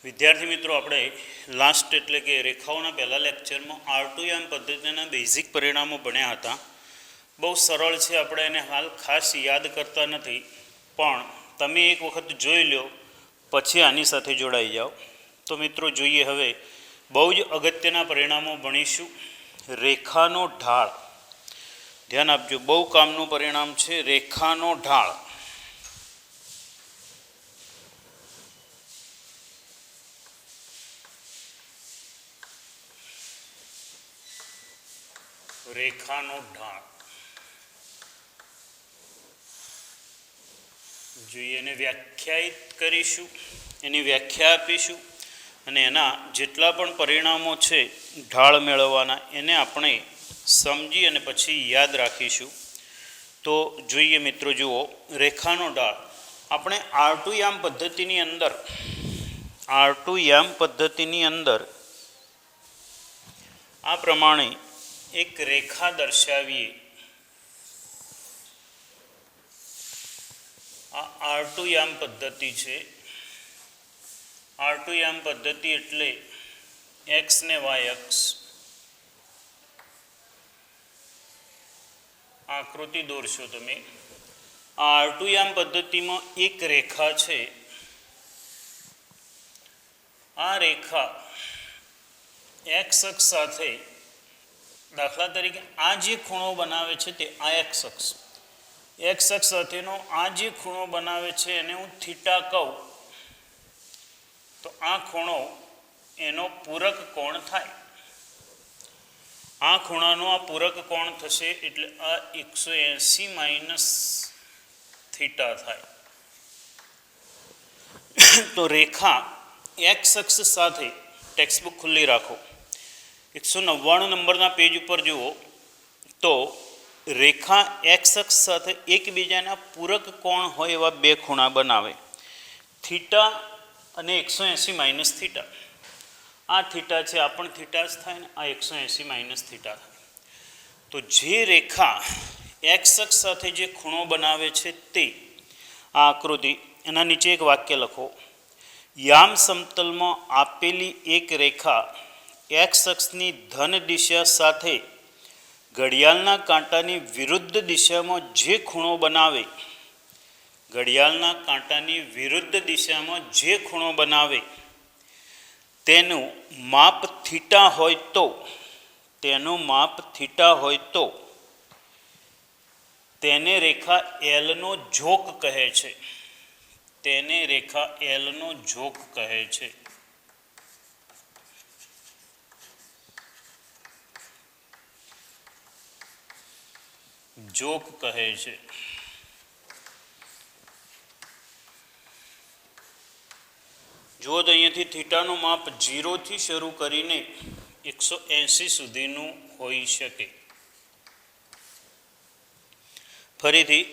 વિદ્યાર્થી મિત્રો, આપણે લાસ્ટ એટલે કે રેખાઓના પહેલા લેક્ચરમાં R2M પદ્ધતિના બેઝિક પરિણામો ભણ્યા હતા. બહુ સરળ છે, આપણે એને હાલ ખાસ યાદ કરતા નથી, પણ તમે એક વખત જોઈ લો પછી આની સાથે જોડાઈ જાઓ. તો મિત્રો જોઈએ, હવે બહુ જ અગત્યના પરિણામો ભણીશું. રેખાનો ઢાળ, ધ્યાન આપજો, બહુ કામનું પરિણામ છે. રેખાનો ઢાળ, રેખાનો ઢાળ જોઈએ, એને વ્યાખ્યાયિત કરીશું, એની વ્યાખ્યા આપીશું, અને એના જેટલા પણ પરિણામો છે ઢાળ મેળવવાના, એને આપણે સમજી અને પછી યાદ રાખીશું. તો જોઈએ મિત્રો, જુઓ, રેખાનો ઢાળ આપણે R2M પદ્ધતિની અંદર આ પ્રમાણે એક રેખા દર્શાવીએ. આ R2M પદ્ધતિ છે. R2M પદ્ધતિ એટલે x ને y અક્ષ. આકૃતિ દોરશો તમે. આ R2M પદ્ધતિમાં એક રેખા છે. આ રેખા x અક્ષ સાથે, દાખલા તરીકે આ જે ખૂણો બનાવે છે તે આ x અક્ષ સાથેનો આ જે ખૂણો બનાવે છે એને હું થીટા કહું, તો આ ખૂણો એનો પૂરક કોણ થાય. આ ખૂણાનો આ પૂરક કોણ થશે, એટલે આ 180 માઇનસ થીટા થાય. તો રેખા x અક્ષ સાથે, ટેક્સ્ટબુક ખુલ્લી રાખો, 199 નંબરના પેજ ઉપર જુઓ, તો રેખા x અક્ષ સાથે એકબીજાના પૂરક કોણ હોય એવા બે ખૂણા બનાવે, થીટા અને 180 માઇનસ થીટા. આ થીટા છે, આ પણ થીટા જ થાય ને, આ 180 માઇનસ થીટા થાય. તો જે રેખા x અક્ષ સાથે જે ખૂણો બનાવે છે તે આ આકૃતિ, એના નીચે એક વાક્ય લખો. યામ સમતલમાં આપેલી એક રેખા x અક્ષની ધન દિશા સાથે ઘડિયાળના કાંટાની વિરુદ્ધ દિશામાં જે ખૂણો બનાવે, ઘડિયાળના કાંટાની વિરુદ્ધ દિશામાં જે ખૂણો બનાવે તેનું માપ થીટા હોય તો, તેને રેખા Lનો ઝોક કહે છે. તેને રેખા Lનો ઝોક કહે છે. ઝોક કહે છે. જુઓ તો અહીંયાથી થીટાનું માપ 0 થી શરૂ કરીને 180 સુધીનું હોઈ શકે. ફરીથી,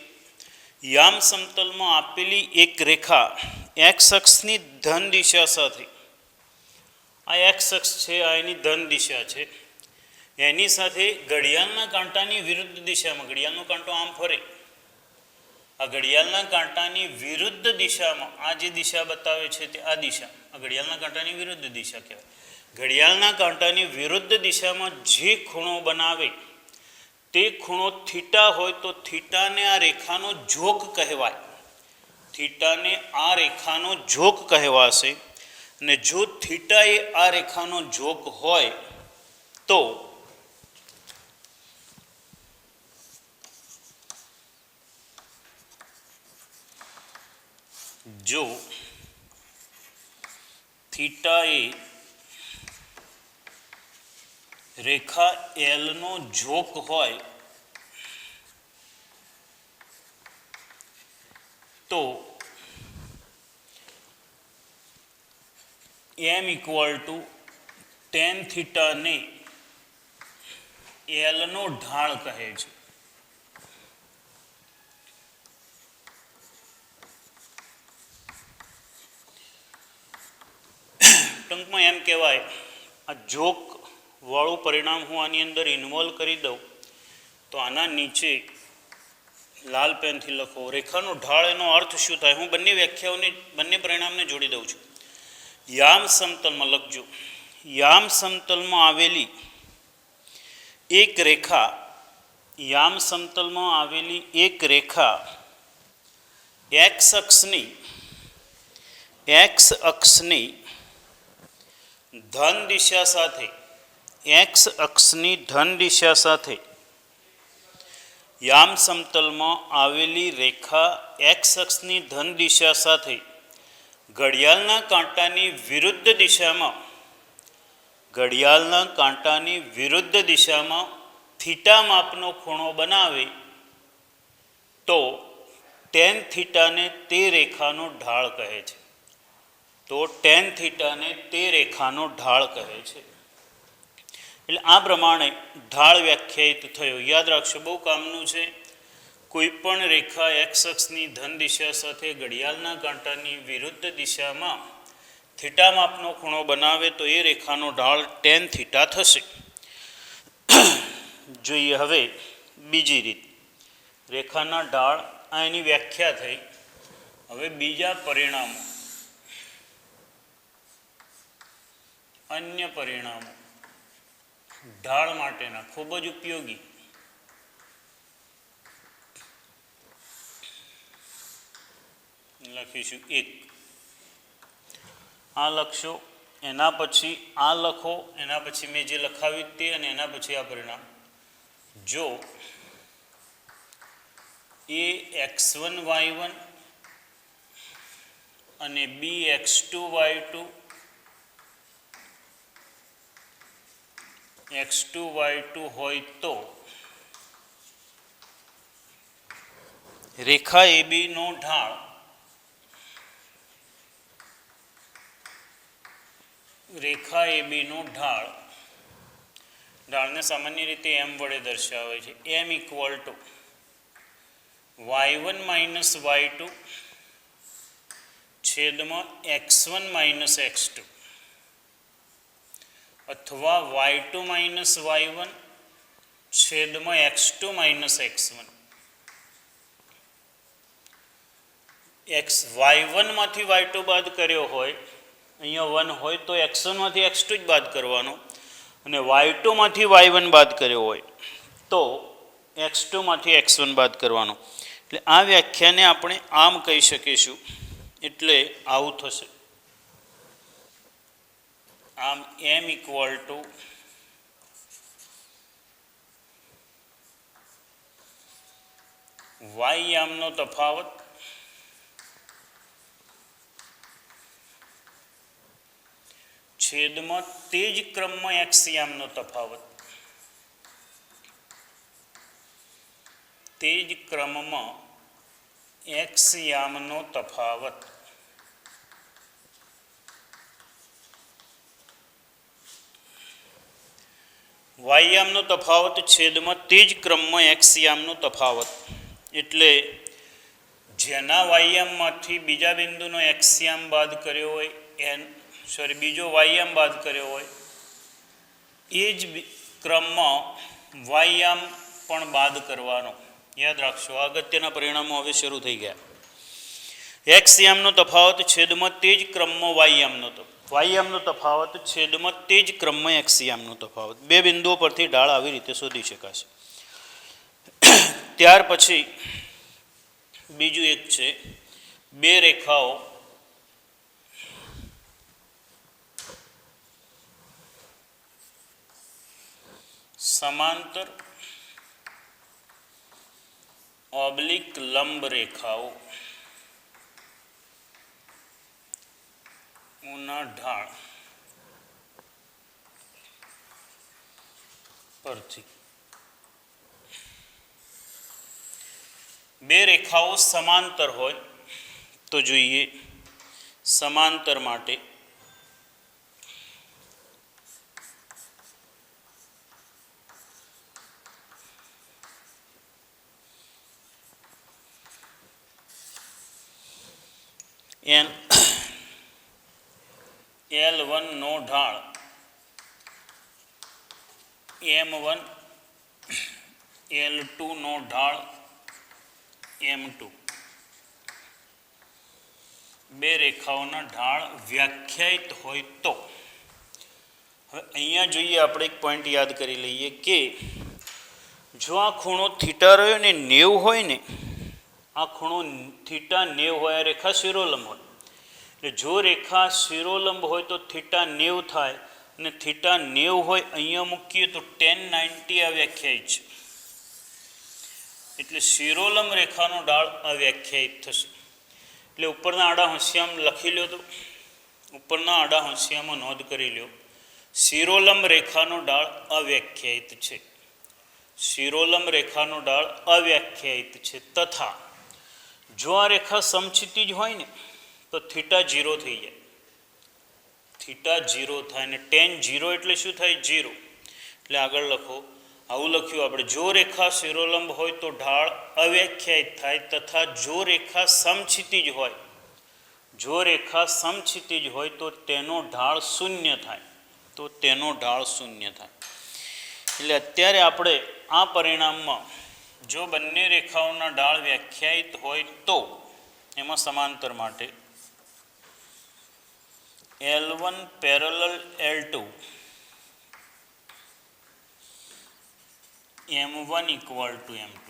યામ સમતલમાં આપેલી એક રેખા x અક્ષની ધન દિશા સાથે, આ x અક્ષ છે, આ એની ધન દિશા છે, એની સાથે ઘડિયાળના કાંટાની વિરુદ્ધ દિશામાં, ઘડિયાળનો કાંટો આમ ફરે, આ ઘડિયાળના કાંટાની વિરુદ્ધ દિશામાં, આ જે દિશા બતાવે છે તે આ દિશા, આ ઘડિયાળના કાંટાની વિરુદ્ધ દિશા કહેવાય. ઘડિયાળના કાંટાની વિરુદ્ધ દિશામાં જે ખૂણો બનાવે તે ખૂણો થીટા હોય તો થીટાને આ રેખાનો ઝોક કહેવાય. થીટાને આ રેખાનો ઝોક કહેવાશે. અને જો થીટા એ આ રેખાનો ઝોક હોય તો જો થીટા એ રેખા Lનો ઝોક હોય તો m = tan થીટાને Lનો ઢાળ કહે છે. ટૂંકમાં એમ કહેવાય, આ ઝોક વાળું પરિણામ હું આની અંદર ઇન્વોલ્વ કરી દઉં તો આના નીચે લાલ પેનથી લખો. રેખાનો ઢાળ એનો અર્થ શું થાય? હું બંને વ્યાખ્યાઓને, બંને પરિણામને જોડી દઉં છું. યામ સમતલમાં લખજો. યામ સમતલમાં આવેલી એક રેખા, યામ સમતલમાં આવેલી એક રેખા એક્સ અક્ષની ધન દિશા સાથે, એક્સ અક્ષની ધન દિશા સાથે યામ સમતલમાં આવેલી રેખા એક્સ અક્ષની ધન દિશા સાથે ઘડિયાળના કાંટાની વિરુદ્ધ દિશામાં, ઘડિયાળના કાંટાની વિરુદ્ધ દિશામાં થીટા માપનો ખૂણો બનાવે તો ટેન થીટાને તે રેખાનો ઢાળ કહે છે. તો ટેન થીટાને તે રેખાનો ઢાળ કહે છે. એટલે આ પ્રમાણે ઢાળ વ્યાખ્યાયિત થયો. યાદ રાખશો, બહુ કામનું છે. કોઈ પણ રેખા એક્સ અક્ષની ધન દિશા સાથે ઘડિયાળના કાંટાની વિરુદ્ધ દિશામાં થીટા માપનો ખૂણો બનાવે તો એ રેખાનો ઢાળ ટેન થીટા થશે. જોઈએ હવે બીજી રીત. રેખાના ઢાળ આ એની વ્યાખ્યા થઈ. હવે બીજા પરિણામો, અન્ય પરિણામો ઢાળ માટેના ખૂબ જ ઉપયોગી. લખીશું 1. આ લખશો, એના પછી આ લખો, એના પછી મેં જે લખાવ્યું તે, અને એના પછી આ પરિણામ. જો એ x1 y1 અને b x2 y2 x2 y2 હોય તો રેખા AB નો ઢાળ, રેખા AB નો ઢાળને સામાન્ય રીતે m વડે દર્શાવે છે. m equal to y1 minus y2 છેદમાં x1 માઇનસ x2 અથવા y2 માઇનસ y1 છેદમાં x2 માઇનસ x1. y1 માંથી y2 બાદ કર્યો હોય, અહીંયા 1 હોય તો x1 માંથી x2 જ બાદ કરવાનો, અને y2 માંથી y1 બાદ કર્યો હોય તો x2 માંથી x1 બાદ કરવાનો. એટલે આ વ્યાખ્યાને આપણે આમ કહી શકીશું. એટલે આવું થશે. આમ m ઇક્વલ ટુ y યામનો તફાવત છેદમાં તે જ ક્રમમાં x યામનો તફાવત, તે જ ક્રમમાં x યામનો તફાવત. y યામનો તફાવત છેદમાં તે જ ક્રમમાં x યામનો તફાવત. એટલે જેના y યામમાંથી બીજા બિંદુનો x યામ બાદ કર્યો હોય, બીજો y યામ બાદ કર્યો હોય, એ જ ક્રમમાં y યામ પણ બાદ કરવાનો. યાદ રાખશો, અગત્યના પરિણામો હવે શરૂ થઈ ગયા. x યામનો તફાવત છેદમાં તે જ ક્રમમાં y યામનો તફાવત છેદમાં તે જ ક્રમમાં x યામનો તફાવત. બે બિંદુઓ પરથી ઢાળ આવી રીતે શોધી શકાશે. ત્યાર પછી બીજું એક છે, બે રેખાઓ સમાંતર ઓબ્લિક લંબ રેખાઓ ના ઢાળ પરથી. બે રેખાઓ સમાંતર હોય તો જોઈએ સમાંતર માટે L1 નો ઢાળ M1, L2 નો ઢાળ M2. બે રેખાઓના ઢાળ વ્યાખ્યાયિત હોય તો હવે અહીંયા જોઈએ આપણે એક પોઈન્ટ યાદ કરી લઈએ કે જો આ ખૂણો થીટા રહ્યો ને 90 હોય ને, આ ખૂણો થીટા 90 હોય, આ રેખા શિરોલંબ હોય, એટલે જો રેખા શિરોલંબ હોય તો થીટા 90 થાય અને થીટા 90 હોય અહીંયા મૂકીએ તો tan 90 આ વ્યાખ્યાયિત છે, એટલે શિરોલંબ રેખાનો ઢાળ અવ્યાખ્યાયિત થશે. એટલે ઉપરના આડા હોંશિયામાં લખી લો, તો ઉપરના આડા હોંશિયામાં નોંધ કરી લો, શિરોલંબ રેખાનો ઢાળ અવ્યાખ્યાયિત છે. શિરોલંબ રેખાનો ઢાળ અવ્યાખ્યાયિત છે તથા જો આ રેખા સમક્ષિતિજ હોય ને તો થીટા 0 થઈ જાય, થીટા 0 થાય ને tan 0 એટલે શું થાય? 0. એટલે આગળ લખો, આવું લખ્યું આપણે, જો રેખા શિરોલંબ હોય તો ઢાળ અવ્યાખ્યાયિત થાય તથા જો રેખા સમક્ષિતિજ હોય, જો રેખા સમક્ષિતિજ હોય તો તેનો ઢાળ શૂન્ય થાય, તો તેનો ઢાળ શૂન્ય થાય. એટલે અત્યારે આપણે આ પરિણામમાં જો બંને રેખાઓના ઢાળ વ્યાખ્યાયિત હોય તો એમાં સમાંતર માટે L1 parallel L2 M1 equal to M2,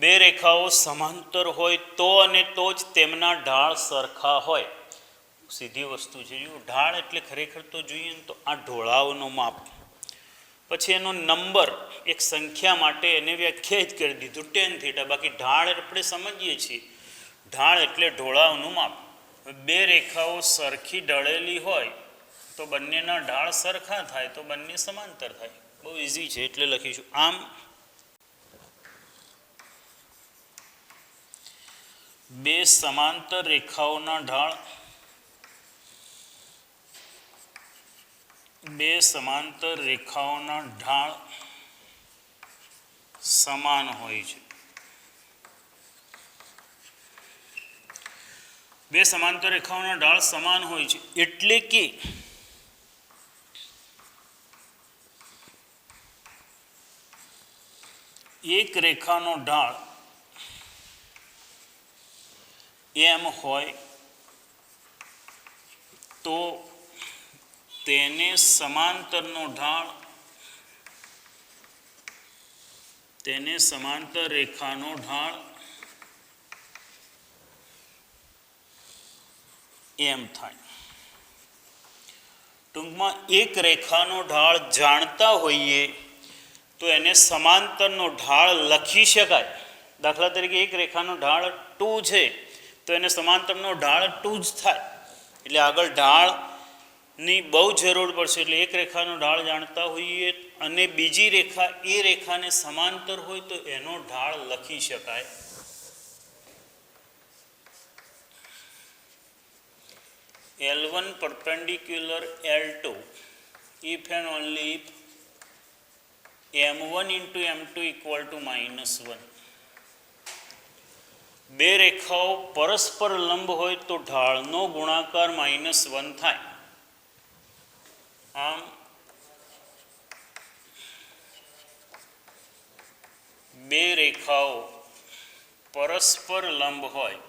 બે રેખાઓ સમાંતર હોય તો અને તો જ તેમના ઢાળ સરખા હોય. સીધી વસ્તુ છે. જો ઢાળ એટલે ખરેખર તો જોઈએ ને તો આ ઢોળાવનો માપ, પછી એનો નંબર એક સંખ્યા માટે એને વ્યાખ્યાયિત કરી દીધું tan થીટા. બાકી ઢાળ આપણે સમજીએ છીએ, ઢાળ એટલે ઢોળાવનું માપ. બે રેખાઓ સરખી ઢળેલી હોય તો બંનેના ઢાળ સરખા થાય તો બંને સમાંતર થાય. બહુ ઇઝી છે, એટલે લખીશું આમ બે સમાંતર રેખાઓના ઢાળ, બે સમાંતર રેખાઓના ઢાળ સમાન હોય છે. બે સમાંતર રેખાઓના ઢાળ સમાન હોય છે એટલે કે એક રેખાનો ઢાળ m હોય તો તેને સમાંતરનો ઢાળ, તેને સમાંતર રેખાનો ઢાળ m થાય. ટૂંકમાં એક રેખાનો ઢાળ જાણતા હોઈએ તો એને સમાંતરનો ઢાળ લખી શકાય. દાખલા તરીકે એક રેખાનો ઢાળ 2 છે તો એને સમાંતરનો ઢાળ 2 જ થાય. એટલે આગળ ઢાળની બહુ જરૂર પડશે. એટલે એક રેખાનો ઢાળ જાણતા હોઈએ અને બીજી રેખા એ રેખાને સમાંતર હોય તો એનો ઢાળ લખી શકાય. L1 perpendicular L2 if and only if M1 into M2 equal to -1. બે રેખાઓ પરસ્પર લંબ હોય તો ઢાળનો ગુણાકાર -1 થાય. આમ બે રેખાઓ પરસ્પર લંબ હોય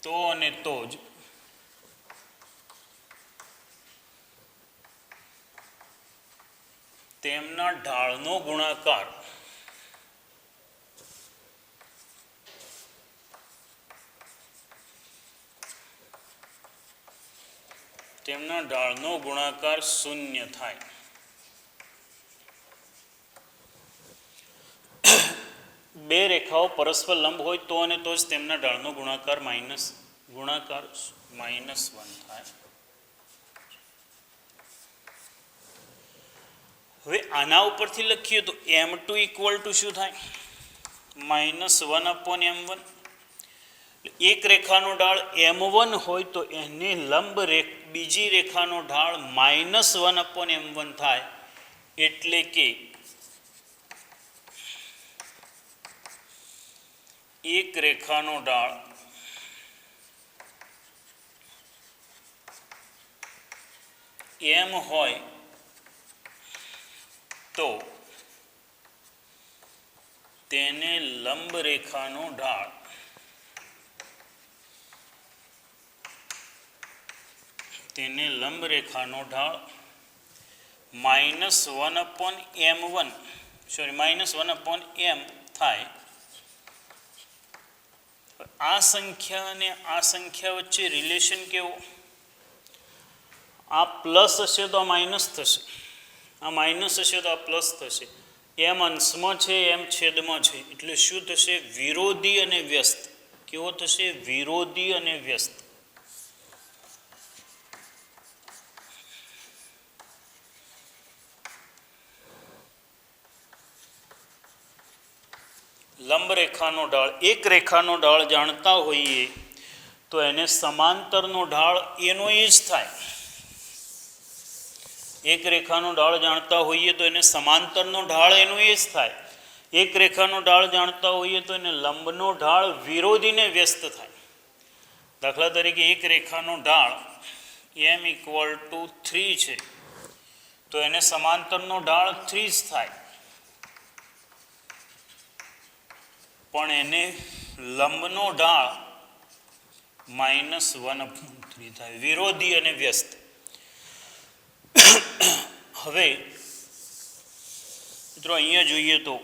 તો અને તો જ તેમના ઢાળનો ગુણાકાર શૂન્ય થાય. બે રેખાઓ પરસ્પર લંબ હોય તો અને તો જ તેમના ઢાળનો ગુણાકાર -1 થાય. હવે આના ઉપરથી લખીએ તો M2 ઇક્વલ ટુ શું થાય? -1/M1. એક રેખાનો ઢાળ M1 હોય તો એને લંબ બીજી રેખાનો ઢાળ -1/M1 થાય. એટલે કે એક રેખાનો ઢાળ M હોય તો તેને લંબ રેખાનો ઢાળ -1/m થાય. આ સંખ્યા અને આ સંખ્યા વચ્ચે રિલેશન કેવો? આ પ્લસ હશે તો આ માઇનસ થશે, આ માઇનસ હશે તો આ પ્લસ થશે. એમ અંશમાં છે એમ છેદમાં છે, એટલે શું થશે? વિરોધી અને વ્યસ્ત. કેવો થશે? વિરોધી અને વ્યસ્ત. લંબ રેખાનો ઢાળ, એક રેખાનો ઢાળ જાણતા હોઈએ તો એને સમાંતરનો ઢાળ એનો એ જ થાય. એક રેખાનો ઢાળ જાણતા હોઈએ તો એને સમાંતરનો ઢાળ એનો એ જ થાય. એક રેખાનો ઢાળ જાણતા હોઈએ તો એને લંબનો ઢાળ વિરોધીને વ્યસ્ત થાય. દાખલા તરીકે એક રેખાનો ઢાળ m=3 છે તો એને સમાંતરનો ઢાળ 3 જ થાય, પણ એને લંબનો ઢાળ -1/3 થાય, વિરોધી અને વ્યસ્ત. હવે મિત્રો અહીંયા જોઈએ તો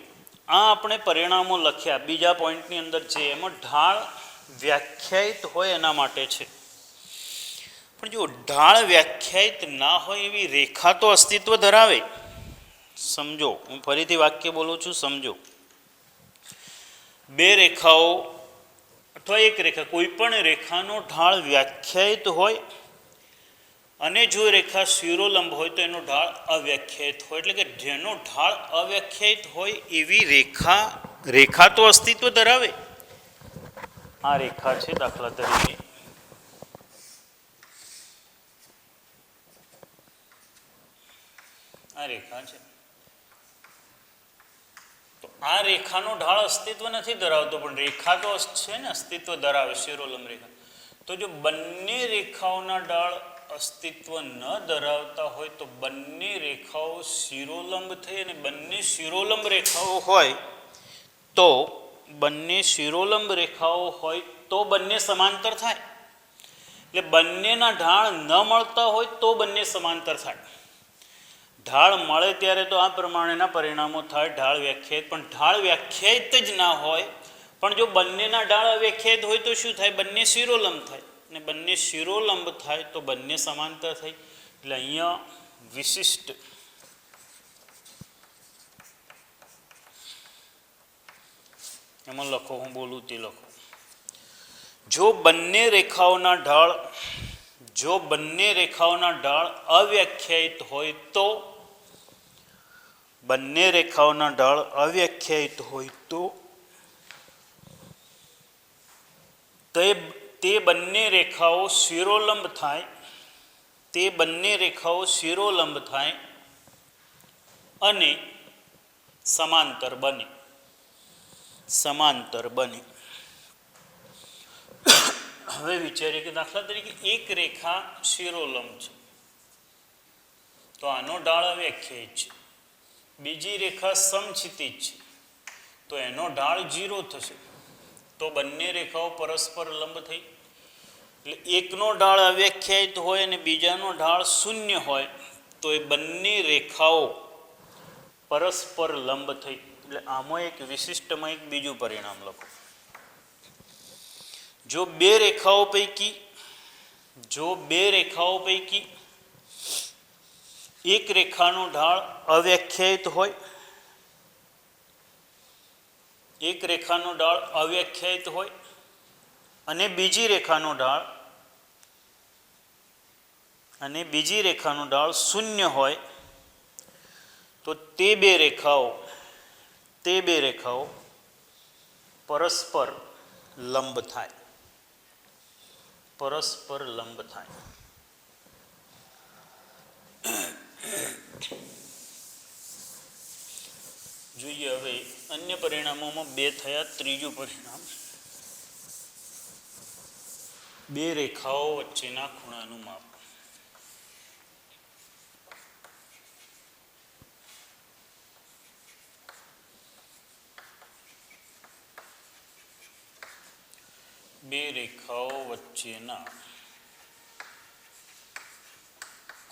આ આપણે પરિણામો લખ્યા બીજા પોઈન્ટની અંદર છે, એમાં ઢાળ વ્યાખ્યાયિત હોય એના માટે છે. પણ જો ઢાળ વ્યાખ્યાયિત ના હોય એવી રેખા તો અસ્તિત્વ ધરાવે. સમજો, હું ફરીથી વાક્ય બોલું છું, સમજો. બે રેખાઓ અથવા એક રેખા, કોઈ પણ રેખાનો ઢાળ વ્યાખ્યાયિત હોય અને જો રેખા શિરોલંબ હોય તો એનો ઢાળ અવ્યાખ્યાયિત હોય. એટલે કે જેનો ઢાળ અવ્યાખ્યાયિત હોય એવી રેખા તો અસ્તિત્વ ધરાવે. આ રેખા છે, દાખલા તરીકે આ રેખા છે, તો આ રેખાનો ઢાળ અસ્તિત્વ નથી ધરાવતો, પણ રેખા તો છે ને, અસ્તિત્વ ધરાવે, શિરોલંબ રેખા. તો જો બંને રેખાઓના ઢાળ અસ્તિત્વ ન ધરાવતા હોય તો બંને રેખાઓ શિરોલંબ થઈ, અને બંને શિરોલંબ રેખાઓ હોય તો બંને સમાંતર થાય. એટલે બંનેના ઢાળ ન મળતા હોય તો બંને સમાંતર થાય. ઢાળ મળે ત્યારે તો આ પ્રમાણેના પરિણામો થાય, ઢાળ વ્યાખ્યાયિત. પણ ઢાળ વ્યાખ્યાયિત જ ના હોય, પણ જો બંનેના ઢાળ અવ્યાખ્યાયિત હોય તો શું થાય? બંને શિરોલંબ થાય, અને બંને શિરોલંબ થાય તો બંને સમાંતર થાય. એટલે અહીંયા વિશિષ્ટ એમાં લખો, હું બોલું તે લખો. જો બંને રેખાઓના ઢાળ અવ્યાખ્યાયિત હોય તો તે બંને રેખાઓ શિરોલંબ થાય, અને સમાંતર બને. હવે વિચારીએ કે દાખલા તરીકે એક રેખા શિરોલંબ છે તો આનો ઢાળ અવ્યાખ્યાયિત છે, બીજી રેખા સમક્ષિતિજ છે તો એનો ઢાળ 0 થશે. તો બંને રેખાઓ પરસ્પર લંબ થઈ. એટલે એકનો ઢાળ અવ્યાખ્યાયિત હોય અને બીજાનો ઢાળ 0 હોય તો એ બંને રેખાઓ પરસ્પર લંબ થઈ. એટલે આમાં એક વિશિષ્ટમાં એક બીજું પરિણામ લખો. જો બે રેખાઓ પૈકી એક રેખાનો ઢાળ અવ્યાખ્યાયિત હોય અને બીજી રેખાનો ઢાળ 0 હોય તો તે બે રેખાઓ પરસ્પર લંબ થાય. જોઈએ હવે અન્ય પરિણામોમાં 2 થયા. ત્રીજું પરિણામ, બે રેખાઓ વચ્ચેના ખૂણાનું માપ. બે રેખાઓ વચ્ચેના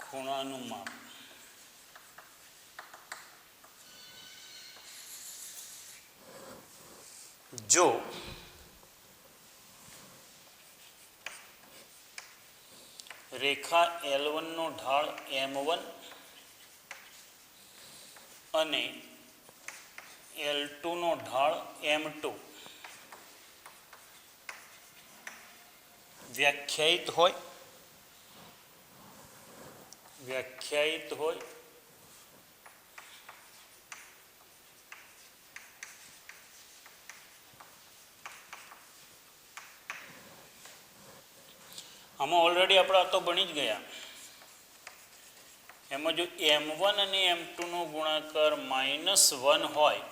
ખૂણાનું માપ. જો રેખા L1 નો ઢાળ M1 અને L2 નો ઢાળ M2 વ્યાખ્યાયિત હોય આમાં ઓલરેડી આપણે આ તો ભણી જ ગયા. એમાં જો M1 અને M2 નો ગુણાકાર -1 હોય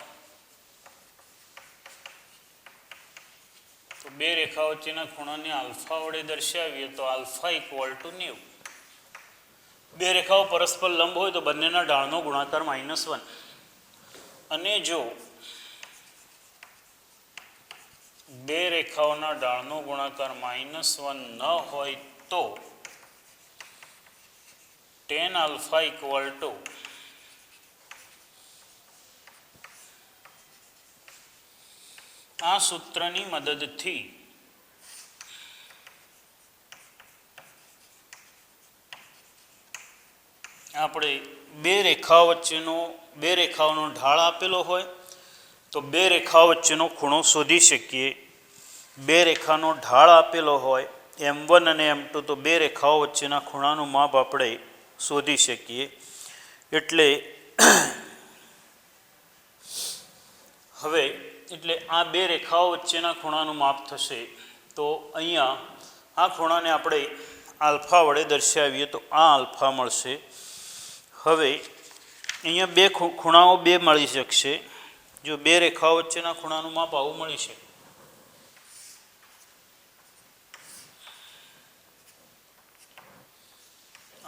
તો બે રેખાઓ વચ્ચેના ખૂણાને આલ્ફા વડે દર્શાવીએ તો આલ્ફા = 90. બે રેખાઓ પરસ્પર લંબ હોય તો બંનેના ઢાળનો ગુણાકાર -1. અને જો બે રેખાઓના ઢાળનો ગુણાકાર -1 ન હોય તો tan આલ્ફા = આ સૂત્રની મદદથી આપણે બે રેખાઓનો ઢાળ આપેલો હોય તો બે રેખાઓ વચ્ચેનો ખૂણો શોધી શકીએ. બે રેખાનો ઢાળ આપેલો હોય M1 અને M2 તો બે રેખાઓ વચ્ચેના ખૂણાનું માપ આપણે શોધી શકીએ. એટલે આ બે રેખાઓ વચ્ચેના ખૂણાનું માપ થશે. તો અહીંયા આ ખૂણાને આપણે આલ્ફા વડે દર્શાવીએ તો આ આલ્ફા મળશે. હવે અહીંયા બે ખૂણાઓ બે મળી શકશે. જો બે રેખાઓ વચ્ચેના ખૂણાનું માપ આવું મળી શકે.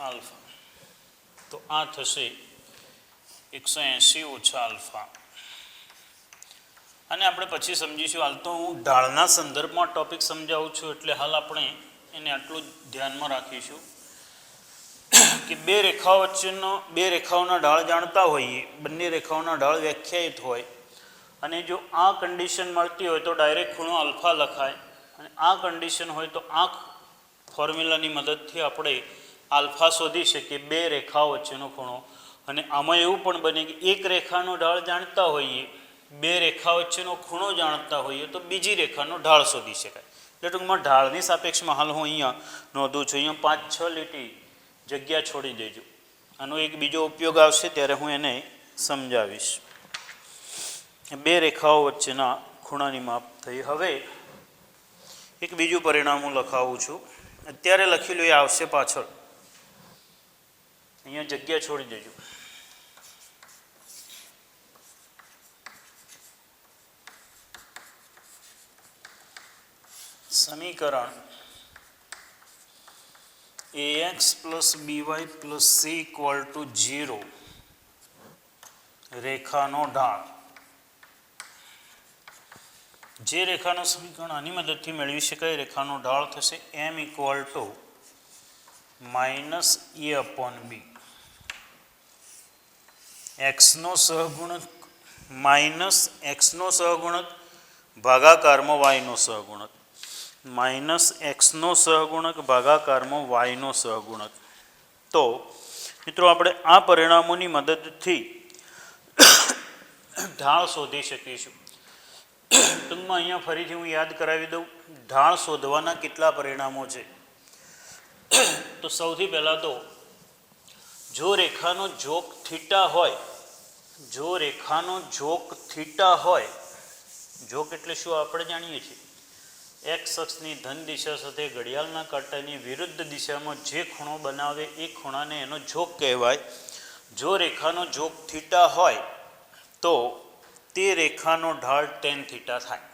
આલ્ફા તો આ થશે 180 ઓછા આલ્ફા. અને આપણે પછી સમજીશું. હાલ તો હું ઢાળના સંદર્ભમાં ટોપિક સમજાવું છું એટલે હાલ આપણે એને આટલું ધ્યાનમાં રાખીશું કે બે રેખાઓના ઢાળ જાણતા હોઈએ, બંને રેખાઓના ઢાળ વ્યાખ્યાયિત હોય અને જો આ કન્ડિશન મળતી હોય તો ડાયરેક્ટ ખૂણો આલ્ફા લખાય અને આ કન્ડિશન હોય તો આ ફોર્મ્યુલાની મદદથી આપણે આલ્ફા શોધી શકીએ બે રેખાઓ વચ્ચેનો ખૂણો. અને આમાં એવું પણ બને કે એક રેખાનો ઢાળ જાણતા હોઈએ, બે રેખા વચ્ચેનો ખૂણો જાણતા હોઈએ તો બીજી રેખાનો ઢાળ શોધી શકાય. એટલે ટૂંકમાં ઢાળની સાપેક્ષમાં હાલ હું અહીંયા નોંધું છું. અહીંયા 5-6 લીટી જગ્યા છોડી દેજો. આનો એક બીજો ઉપયોગ આવશે ત્યારે હું એને સમજાવીશ. બે રેખાઓ વચ્ચેના ખૂણાની માપ થઈ. હવે એક બીજું પરિણામ હું લખાવું છું. અત્યારે લખેલું એ આવશે પાછળ. અહીંયા જગ્યા છોડી દેજો. સમીકરણ ax + by + c = 0 રેખાનો ઢાળ. જે રેખાનું સમીકરણ આની મદદથી મેળવી શકાય. રેખાનો ઢાળ થશે m = -a/b. x નો સહગુણક ભાગાકારમાં y નો સહગુણક. -x નો સહગુણક ભાગાકારમાં y નો સહગુણક. તો મિત્રો આપણે આ પરિણામોની મદદથી ઢાળ શોધી શકીશું. ટૂંકમાં અહીંયા ફરીથી હું યાદ કરાવી દઉં. ઢાળ શોધવાના કેટલા પરિણામો છે. તો સૌથી પહેલાં તો જો રેખાનો જોક થીટા હોય, જોક એટલે શું આપણે જાણીએ છીએ, x અક્ષની ધન દિશા સાથે ઘડિયાળના કાંટાની વિરુદ્ધ દિશામાં જે ખૂણો બનાવે એ ખૂણાને એનો જોક કહેવાય. જો રેખાનો જોક થીટા હોય તો તે રેખાનો ઢાળ tan થીટા થાય.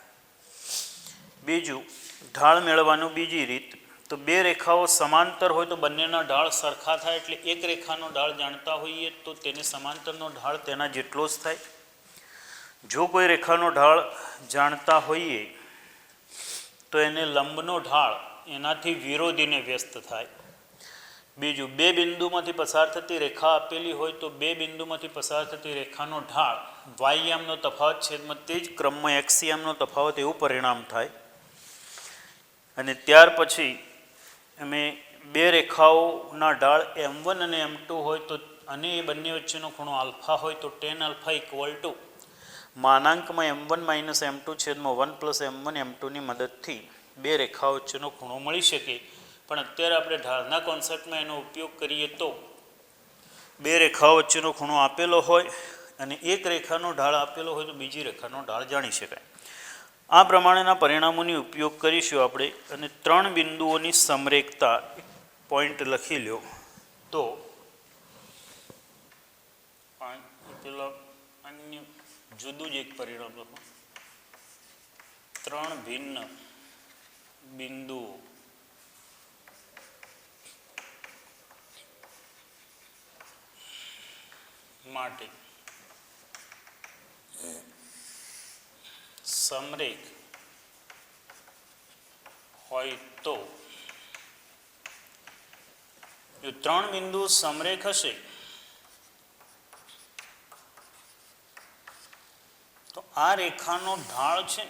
બીજું, ઢાળ મેળવવાનું બીજી રીત. તો બે રેખાઓ સમાંતર હોય તો બંનેના ઢાળ સરખા થાય. એટલે એક રેખાનો ઢાળ જાણતા હોઈએ તો તેને સમાંતરનો ઢાળ તેના જેટલો જ થાય. જો કોઈ રેખાનો ઢાળ જાણતા હોઈએ તો એને લંબનો ઢાળ એનાથી વિરોધીને વ્યસ્ત થાય. બીજું, બે બિંદુમાંથી પસાર થતી રેખા આપેલી હોય તો બે બિંદુમાંથી પસાર થતી રેખાનો ઢાળ વાયયામનો તફાવત છેદમાં તે જ ક્રમમાં એક્સયામનો તફાવત એવું પરિણામ થાય. અને ત્યાર પછી અમે બે રેખાઓના ઢાળ M1 અને M2 હોય તો અને એ બંને વચ્ચેનો ખૂણો આલ્ફા હોય તો tan આલ્ફા ઇક્વલ ટુ માનાંકમાં M1 માઇનસ M2 છેદમાં 1 પ્લસ M1 M2ની મદદથી બે રેખાઓ વચ્ચેનો ખૂણો મળી શકે. પણ અત્યારે આપણે ઢાળના કોન્સેપ્ટમાં એનો ઉપયોગ કરીએ તો બે રેખાઓ વચ્ચેનો ખૂણો આપેલો હોય અને એક રેખાનો ઢાળ આપેલો હોય તો બીજી રેખાનો ઢાળ જાણી શકાય. આ પ્રમાણેના પરિણામોની ઉપયોગ કરીશું આપણે. અને ત્રણ બિંદુઓની સમરેખતા પોઈન્ટ લખી લ્યો તો પેલા અન્ય જુદું જ એક પરિણામ લખો. ત્રણ ભિન્ન બિંદુઓ માટે સમરેખ હોય તો જો ત્રણ બિંદુ સમરેખ હશે તો આ રેખાનો ઢાળ છે,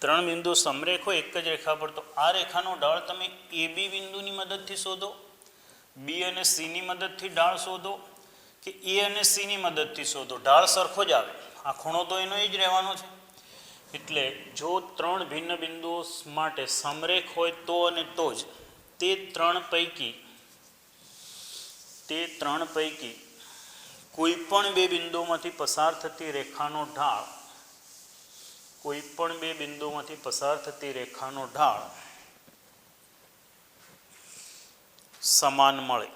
ત્રણ બિંદુ સમરેખ હોય એક જ રેખા પર, તો આ રેખાનો ઢાળ તમે એ બી બિંદુની મદદથી શોધો, બી અને સીની મદદથી ઢાળ શોધો કે એ અને સીની મદદથી શોધો, ઢાળ સરખો જ આવે. આ ખૂણો તો એનો એ જ રહેવાનો છે. એટલે જો ત્રણ ભિન્ન બિંદુઓ માટે સમરેખ હોય તો અને તો જ તે ત્રણ પૈકી કોઈ પણ બે બિંદુઓમાંથી પસાર થતી રેખાનો ઢાળ સમાન મળે.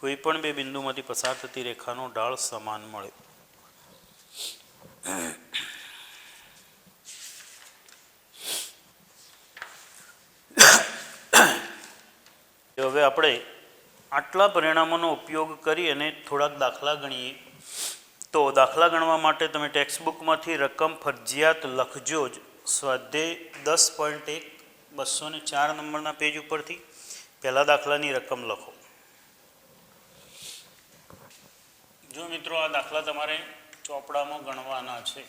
કોઈ પણ બે બિંદુમાંથી પસાર થતી રેખાનો ઢાળ સમાન મળે. હવે આપણે આટલા પરિણામોનો ઉપયોગ કરી અને થોડાક દાખલા ગણીએ. તો દાખલા ગણવા માટે તમે ટેક્સ્ટબુકમાંથી રકમ ફરજિયાત લખજો જ. સ્વાધ્યાય 10.1 204 નંબરના પેજ ઉપરથી પહેલા દાખલાની રકમ લખો. જો મિત્રો આ દાખલા તમારે ચોપડામાં ગણવાના છે.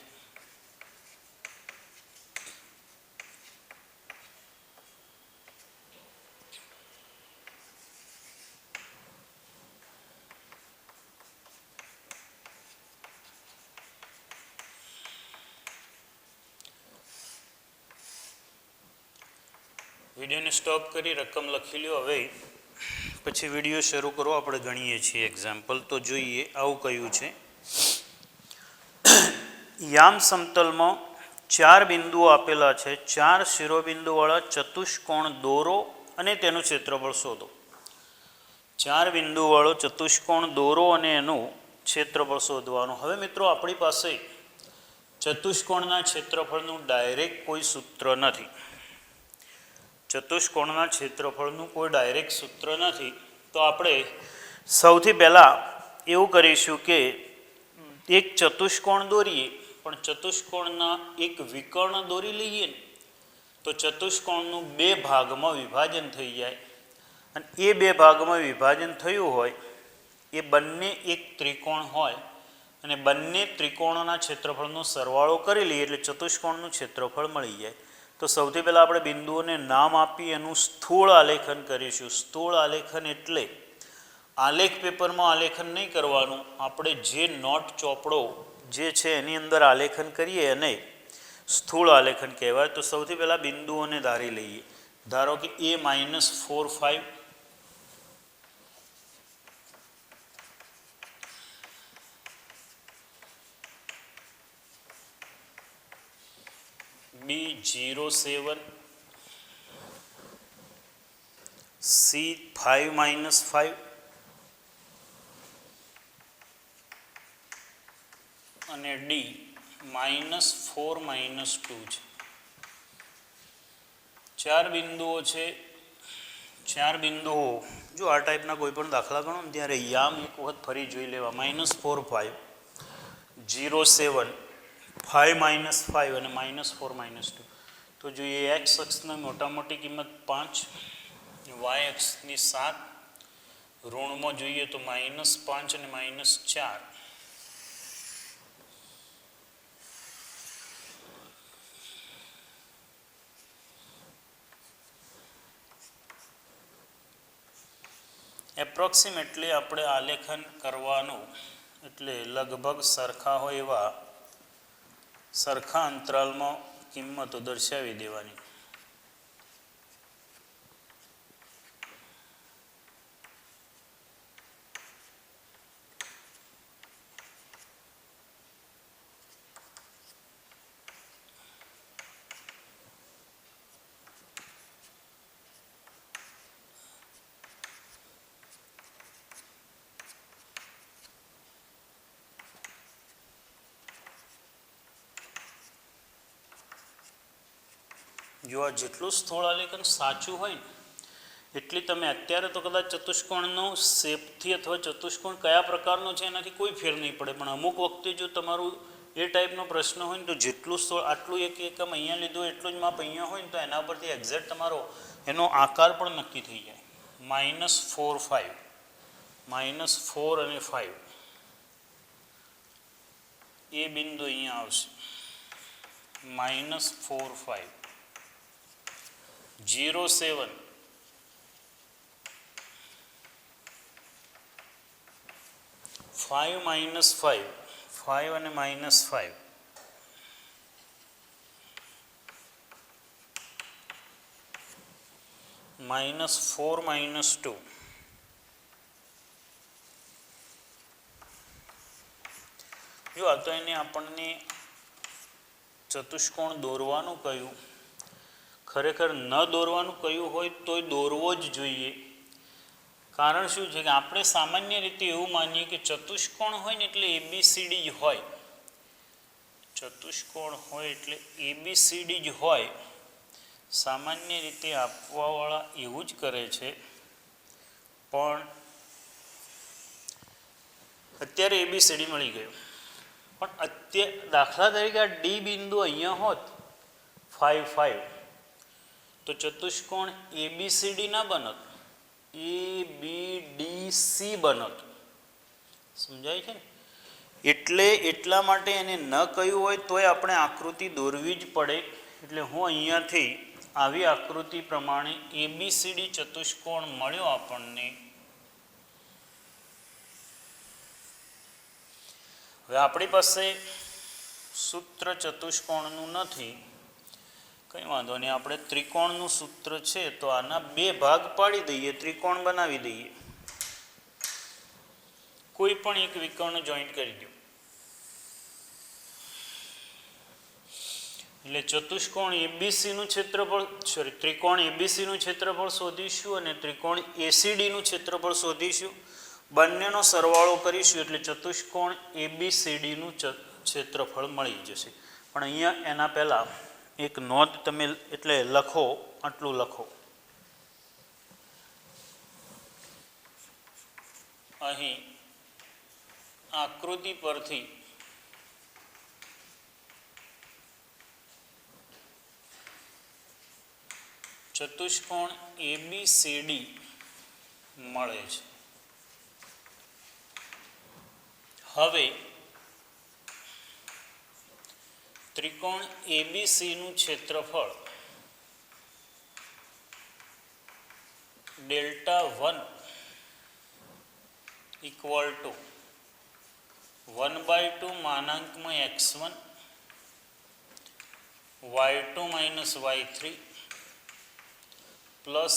વિડીયોને સ્ટોપ કરી રકમ લખી લો. હવે પછી વિડીયો શરૂ કરો, આપણે ગણીએ છીએ એક્ઝામ્પલ. તો જોઈએ આવું કયું છે. યામ સમતલમાં ચાર બિંદુઓ આપેલા છે. ચાર શિરોબિંદુવાળા ચતુષ્કોણ દોરો અને તેનું ક્ષેત્રફળ શોધો. ચાર બિંદુવાળો ચતુષ્કોણ દોરો અને એનું ક્ષેત્રફળ શોધવાનું. હવે મિત્રો આપણી પાસે ચતુષ્કોણના ક્ષેત્રફળનું ડાયરેક્ટ કોઈ સૂત્ર નથી. ચતુષ્કોણના ક્ષેત્રફળનું કોઈ ડાયરેક્ટ સૂત્ર નથી. તો આપણે સૌથી પહેલાં એવું કરીશું કે એક ચતુષ્કોણ દોરીએ, પણ ચતુષ્કોણના એક વિકર્ણ દોરી લઈએ ને તો ચતુષ્કોણનું બે ભાગમાં વિભાજન થઈ જાય. અને એ બે ભાગમાં વિભાજન થયું હોય એ બંને એક ત્રિકોણ હોય અને બંને ત્રિકોણોના ક્ષેત્રફળનો સરવાળો કરી લઈએ એટલે ચતુષ્કોણનું ક્ષેત્રફળ મળી જાય. તો સૌથી પહેલાં આપણે બિંદુઓને નામ આપી એનું સ્થૂળ આલેખન કરીશું. સ્થૂળ આલેખન એટલે આલેખ પેપરમાં આલેખન નહીં કરવાનું, આપણે જે નોટ ચોપડો જે છે એની અંદર આલેખન કરીએ અને સ્થૂળ આલેખન કહેવાય. તો સૌથી પહેલાં બિંદુઓને ધારી લઈએ. ધારો કે A-4 5, B-0 7, C-5 5 અને D-4 2 છે. ચાર બિંદુઓ છે. ચાર બિંદુઓ જો આ ટાઈપના કોઈ પણ દાખલા ગણો ને ત્યારે યામ એક વખત ફરી જોઈ લેવા. -4 5, 0 7, 5 -5 અને -4 -2. તો જોઈએ એક્સ અક્ષની મોટા મોટી કિંમત 5, વાય અક્ષની 7, ઋણમાં જોઈએ તો -5 અને -4. એપ્રોક્સિમેટલી આપણે આલેખન કરવાનું, એટલે લગભગ સરખા હોય એવા સરખા અંતરાલમાં કિંમતો દર્શાવી દેવાની. જો આ જેટલું સ્થૂળ આલેખન સાચું હોય ને એટલી તમે અત્યારે તો કદાચ ચતુષ્કોણનો શેપથી અથવા ચતુષ્કોણ કયા પ્રકારનો છે એનાથી કોઈ ફેર નહીં પડે, પણ અમુક વખતે જો તમારું એ ટાઈપનો પ્રશ્ન હોય ને તો જેટલું સ્થૂળ આટલું એક એકમ અહીંયા લીધું એટલું જ માપ અહીંયા હોય ને તો એના પરથી એક્ઝેક્ટ તમારો એનો આકાર પણ નક્કી થઈ જાય. -4 5 -4 અને 5 એ બિંદુ અહીંયા આવશે. -4 5 0 7 5 -5 5 અને -5 -4 -2 જો આ તો એને આપણને ચતુષ્કોણ દોરવાનું કહ્યું, ખરેખર ન દોરવાનું કહ્યું હોય તોય દોરવો જ જોઈએ. કારણ શું છે કે આપણે સામાન્ય રીતે એવું માનીએ કે ચતુષ્કોણ હોય ને એટલે ABCD જ હોય, ચતુષ્કોણ હોય એટલે ABCD જ હોય. સામાન્ય રીતે આપવાવાળા એવું જ કરે છે, પણ અત્યારે ABCD મળી ગયું. પણ અત્યારે દાખલા તરીકે આ ડી બિંદુ અહીંયા હોત 5 5 તો ચતુષ્કોણ ABCD ના બનત, ABDC બનત. સમજાય છે ને? એટલે એટલા માટે એને ન કહ્યું હોય તોય આપણે આકૃતિ દોરવી જ પડે. એટલે હું અહીંયાથી આવી આકૃતિ પ્રમાણે ABCD ચતુષ્કોણ મળ્યો આપણને. હવે આપણી પાસે સૂત્ર ચતુષ્કોણનું નથી, કંઈ વાંધો નહીં, આપણે ત્રિકોણનું સૂત્ર છે તો આના 2 ભાગ પાડી દઈએ, ત્રિકોણ બનાવી દઈએ. કોઈ પણ એક વિકર્ણ જોઈન્ટ કરી દો એટલે ચતુષ્કોણ ABCનું ક્ષેત્રફળ, ત્રિકોણ ABCનું ક્ષેત્રફળ શોધીશું અને ત્રિકોણ ACDનું ક્ષેત્રફળ શોધીશું. બંનેનો સરવાળો કરીશું એટલે ચતુષ્કોણ ABCDનું ક્ષેત્રફળ મળી જશે. પણ અહીંયા એના પહેલાં એક નોંધ તમે એટલે લખો, આટલું લખો. અહીં આકૃતિ પરથી ચતુષ્કોણ ABCD મળે છે. હવે ત્રિકોણ ABCનું ક્ષેત્રફળ Δ1 = 1/2 માનાંકમાં x1 y2 - y3 plus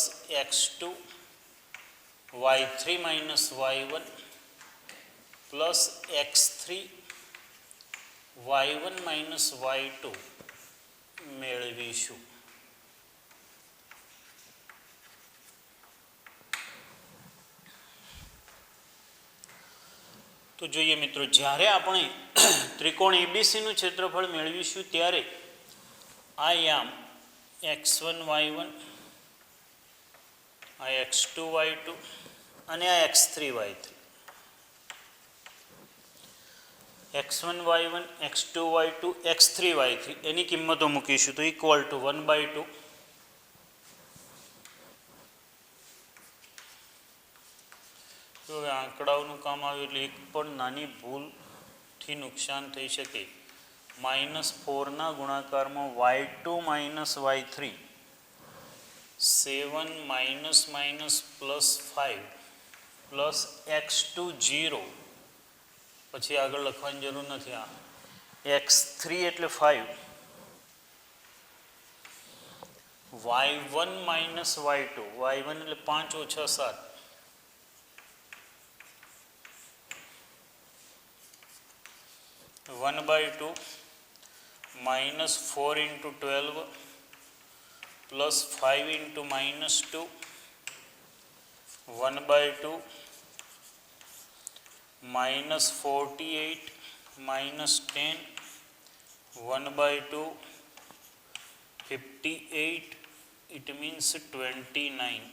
x2 y3 - y1 plus x3 y1 - y2 મેળવીશું. તો જોઈએ મિત્રો, જ્યારે આપણે ત્રિકોણ ABCનું ક્ષેત્રફળ મેળવીશું ત્યારે આ યામ x1 y1, આ x2 y2 અને આ x3 y3 x1 y1 x2 y2 x3 y3 એની કિંમતો મૂકીશું તો ઇક્વલ ટુ 1/2. તો હવે આંકડાઓનું કામ આવ્યું એટલે એક પણ નાની ભૂલથી નુકસાન થઈ શકે. -4ના ગુણાકારમાં y2 - y3 7 -+5 પ્લસ x2 0 પછી આગળ લખવાની જરૂર નથી. આ x3 એટલે 5 y1 - y2 y1 એટલે 5 - 7 1/2 -4 × 12 plus 5 × -2 1/2 -48 -10 1/2 58 it means 29.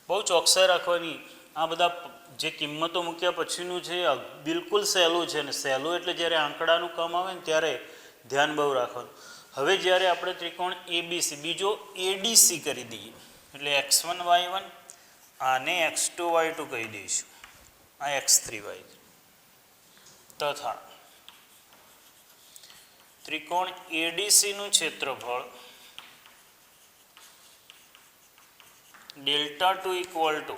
બહુ ચોકસાઈ રાખવાની. આ બધા જે કિંમતો મૂક્યા પછીનું છે બિલકુલ સહેલું છે ને સહેલું એટલે જ્યારે આંકડાનું કામ આવે ને ત્યારે ધ્યાન બહુ રાખવાનું. હવે જ્યારે આપણે ત્રિકોણ એબીસી બીજો એડીસી કરી દઈએ એટલે x1 y1 આને x2 y2 કહી દઈશું, આ x3 y3 તથા ત્રિકોણ એડીસીનું ક્ષેત્રફળ Δ2 ઇક્વલ ટુ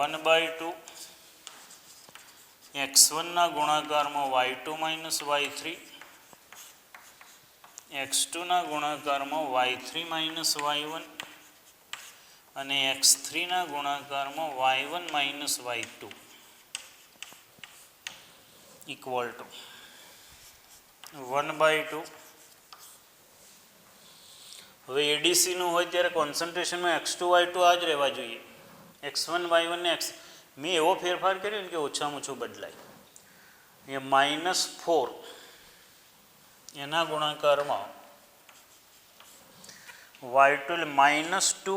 1/2 x1ના ગુણાકારમાં y2 - y3 x2ના ગુણાકારમાં y3 - y1 અને x3ના ગુણાકારમાં y1 - y2 ઇક્વલ ટુ 1/2. હવે એડીસીનું હોય ત્યારે કોન્સન્ટ્રેશનમાં x2 y2 આ જ રહેવા જોઈએ. x1 y1 ને x મેં એવો ફેરફાર કર્યો ને કે ઓછામાં ઓછું બદલાય. અહીંયા -4 એના ગુણાકારમાં y2 એટલે -2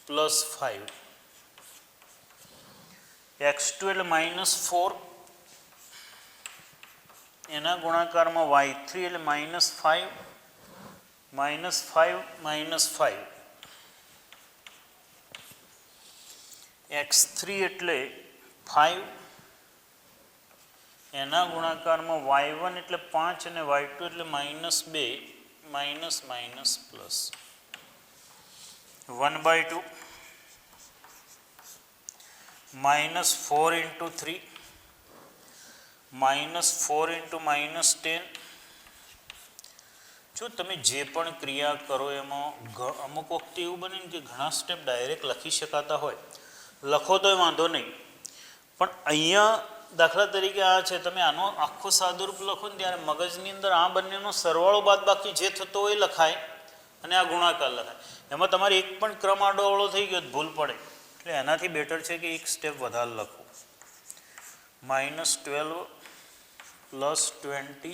+5 x2 એટલે -4 એના ગુણાકારમાં y3 એટલે -5 -5 x3 એટલે 5 એના ગુણાકારમાં y1 એટલે 5 અને y2 એટલે -2 પ્લસ 1/2 -4 × 3 -4 × -10. જો તમે જે પણ ક્રિયા કરો એમાં અમુક વખતે એવું બને ને કે ઘણા સ્ટેપ ડાયરેક્ટ લખી શકાતા હોય, લખો તોય વાંધો નહીં, પણ અહીંયા દાખલા તરીકે આ છે તમે આનો આખો સાદુરૂપ લખો ને ત્યારે મગજની અંદર આ બંનેનો સરવાળો બાદબાકી જે થતો હોય લખાય અને આ ગુણાકાર લખાય. એમાં તમારે એક પણ ક્રમ આડોઅવળો થઈ ગયો ભૂલ પડે એટલે એનાથી બેટર છે કે એક સ્ટેપ વધારે લખો. -12 +20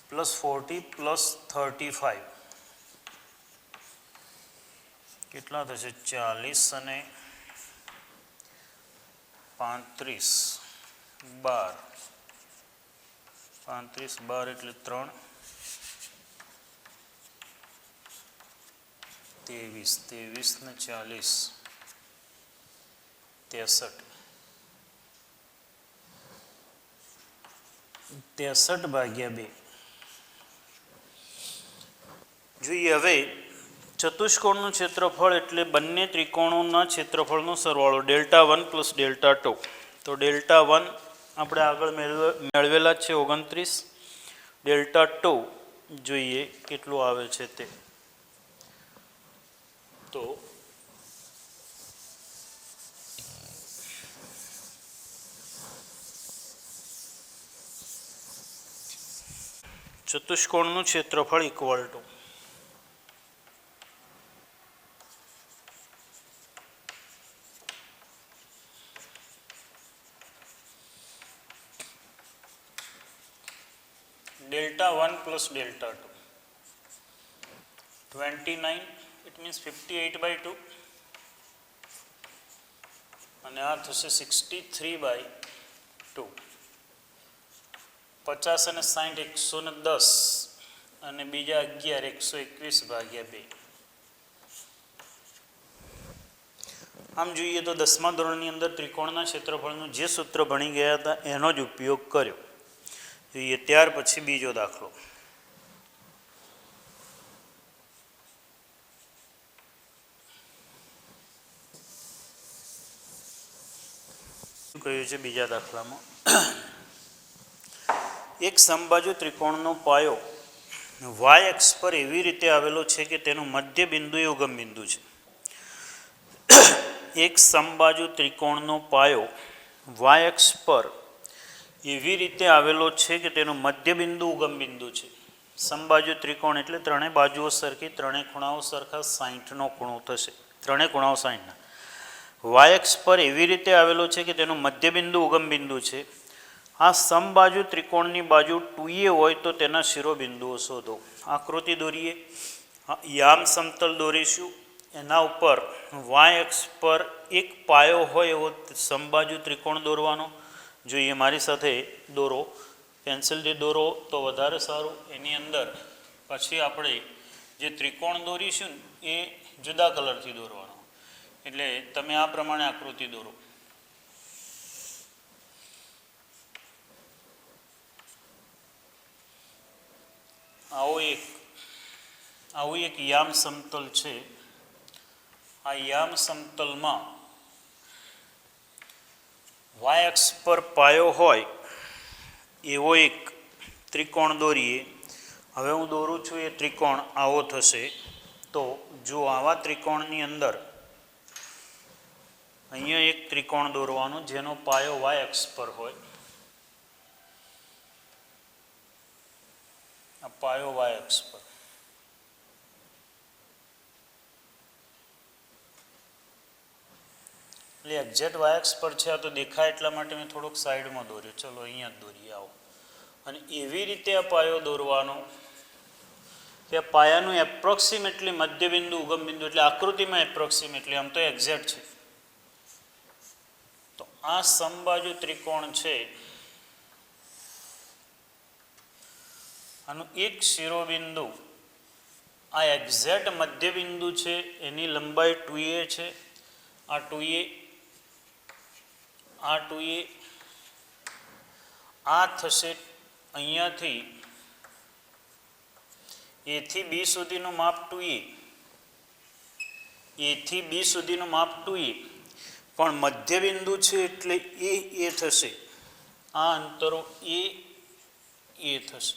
+40 +35 કેટલા થશે? 40 અને 35 12 એટલે 3 23 ને 40 63/2. જોઈએ હવે ચતુષ્કોણનું ક્ષેત્રફળ એટલે બંને ત્રિકોણોના ક્ષેત્રફળનો સરવાળો Δ1 + Δ2. તો Δ1 આપણે આગળ મેળવેલા છે 29. Δ2 જોઈએ કેટલું આવે છે તે. તો ચતુષ્કોણનું ક્ષેત્રફળ ઇક્વલ ટુ Δ1 + Δ2 29 it means 58/2 અને આ થશે 63/2. 50 અને 60 110 અને બીજા 11 121/2. આમ જોઈએ તો 10મા ધોરણની અંદર ત્રિકોણના ક્ષેત્રફળનું જે સૂત્ર ભણી ગયા હતા એનો જ ઉપયોગ કર્યો. જોઈએ ત્યાર પછી બીજો દાખલો. શું કહ્યું છે બીજા દાખલામાં? એક સમબાજુ ત્રિકોણનો પાયો વાય અક્ષ પર એવી રીતે આવેલો છે કે તેનું મધ્ય બિંદુ એ ઉગમ બિંદુ છે. એક સમબાજુ ત્રિકોણનો પાયો વાય અક્ષ પર એવી રીતે આવેલો છે કે તેનું મધ્ય બિંદુ ઉગમ બિંદુ છે. સમબાજુ ત્રિકોણ એટલે ત્રણેય બાજુઓ સરખી, ત્રણેય ખૂણાઓ સરખા, 60નો ખૂણો થશે, ત્રણેય ખૂણાઓ 60ના. વાય અક્ષ પર એવી રીતે આવેલો છે કે તેનું મધ્ય બિંદુ ઉગમ બિંદુ છે. આ સમબાજુ ત્રિકોણની બાજુ 2a હોય તો તેના શિરોબિંદુઓ શોધો. આકૃતિ દોરીએ. યામ સમતલ દોરીશું. એના ઉપર વાય અક્ષ પર એક પાયો હોય એવો સમબાજુ ત્રિકોણ દોરવાનો. જોઈએ મારી સાથે દોરો, પેન્સિલથી દોરો તો વધારે સારું. એની અંદર પછી આપણે જે ત્રિકોણ દોરીશું એ જુદા કલરથી દોરવાનો. એટલે તમે આ પ્રમાણે આકૃતિ દોરો. આવું એક યામ સમતલ છે. આ યામ સમતલમાં વાય અક્ષ પર પાયો હોય એવો એક ત્રિકોણ દોરીએ. હવે હું દોરું છું એ ત્રિકોણ આવો થશે. તો જો આવા ત્રિકોણની અંદર અહીંયા એક ત્રિકોણ દોરવાનો જેનો પાયો વાય અક્ષ પર હોય. આ પાયો વાય અક્ષ પર. એટલે એક્ઝેક્ટ વાય અક્ષ પર છે. આ તો દેખાય એટલા માટે મેં થોડોક સાઈડમાં દોર્યો. ચલો અહીંયા જ દોરીએ. આવો. અને એવી રીતે આ પાયો દોરવાનો કે પાયાનું એપ્રોક્સિમેટલી મધ્યબિંદુ ઉગમ બિંદુ, એટલે આકૃતિમાં એપ્રોક્સિમેટલી, આમ તો એક્ઝેક્ટ છે. તો આ સમબાજુ ત્રિકોણ છે, આનું એક શિરોબિંદુ આ એક્ઝેક્ટ મધ્યબિંદુ છે. એની લંબાઈ 2a છે. આ 2a, આ 2a, આ થશે અહીંયાથી a થી b સુધીનું માપ 2a, a થી b સુધીનું માપ 2a, પણ મધ્યબિંદુ છે એટલે એ થશે. આ અંતરો એ થશે.